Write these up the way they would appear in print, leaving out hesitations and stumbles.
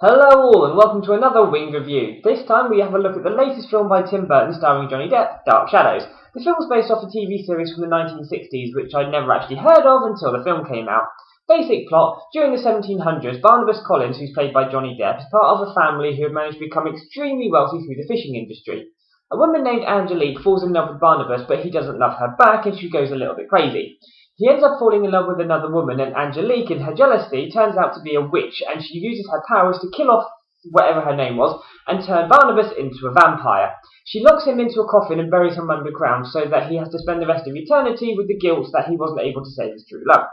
Hello all and welcome to another Winged Review. This time we have a look at the latest film by Tim Burton starring Johnny Depp, Dark Shadows. The film was based off a TV series from the 1960s which I'd never actually heard of until the film came out. Basic plot: during the 1700s, Barnabas Collins, who's played by Johnny Depp, is part of a family who have managed to become extremely wealthy through the fishing industry. A woman named Angelique falls in love with Barnabas, but he doesn't love her back and she goes a little bit crazy. He ends up falling in love with another woman, and Angelique, in her jealousy, turns out to be a witch, and she uses her powers to kill off whatever her name was, and turn Barnabas into a vampire. She locks him into a coffin and buries him underground, so that he has to spend the rest of eternity with the guilt that he wasn't able to save his true love.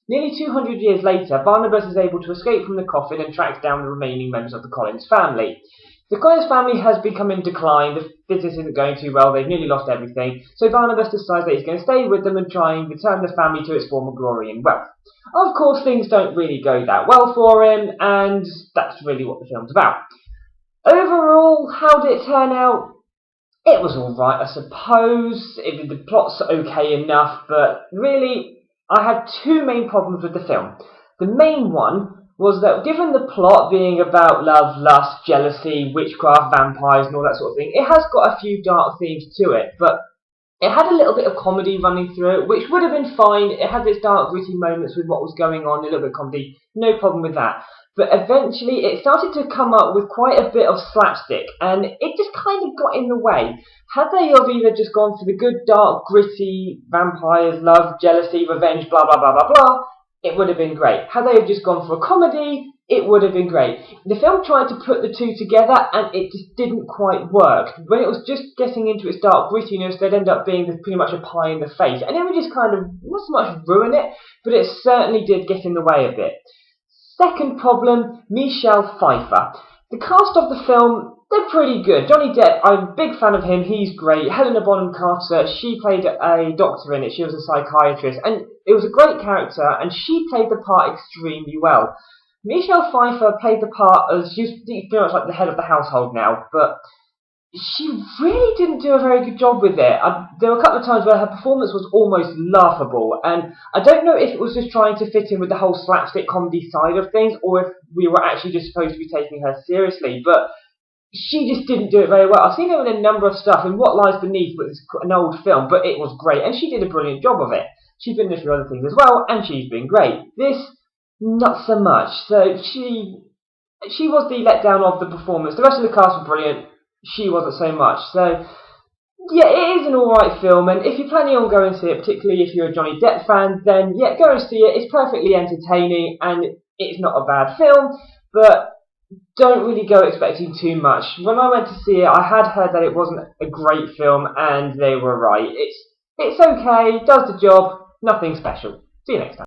Nearly 200 years later, Barnabas is able to escape from the coffin and tracks down the remaining members of the Collins family. The Collins family has become in decline, the business isn't going too well, they've nearly lost everything, so Barnabas decides that he's going to stay with them and try and return the family to its former glory and wealth. Of course, things don't really go that well for him, and that's really what the film's about. Overall, how did it turn out? It was alright, I suppose. The plot's okay enough, but really, I had two main problems with the film. The main one was that, given the plot being about love, lust, jealousy, witchcraft, vampires and all that sort of thing, it has got a few dark themes to it, but it had a little bit of comedy running through it, which would have been fine. It had its dark, gritty moments with what was going on, a little bit of comedy, no problem with that. But eventually it started to come up with quite a bit of slapstick, and it just kind of got in the way. Had they have either just gone for the good, dark, gritty, vampires, love, jealousy, revenge, blah blah blah blah blah, it would have been great. Had they have just gone for a comedy, it would have been great. The film tried to put the two together and it just didn't quite work. When it was just getting into its dark grittiness, they'd end up being pretty much a pie in the face. And it would just kind of, not so much ruin it, but it certainly did get in the way a bit. Second problem, Michelle Pfeiffer. The cast of the film, they're pretty good. Johnny Depp, I'm a big fan of him, he's great. Helena Bonham Carter, she played a doctor in it, she was a psychiatrist, and it was a great character, and she played the part extremely well. Michelle Pfeiffer played the part as, she's pretty much like the head of the household now, but she really didn't do a very good job with it. There were a couple of times where her performance was almost laughable, and I don't know if it was just trying to fit in with the whole slapstick comedy side of things, or if we were actually just supposed to be taking her seriously, but she just didn't do it very well. I've seen her in a number of stuff, in What Lies Beneath, which is an old film, but it was great, and she did a brilliant job of it. She's been in a few other things as well, and she's been great. This, not so much. So she was the letdown of the performance. The rest of the cast were brilliant. She wasn't so much. So yeah, it is an alright film, and if you're planning on going to see it, particularly if you're a Johnny Depp fan, then yeah, go and see it. It's perfectly entertaining, and it's not a bad film, but don't really go expecting too much. When I went to see it, I had heard that it wasn't a great film, and they were right. It's okay, does the job, nothing special. See you next time.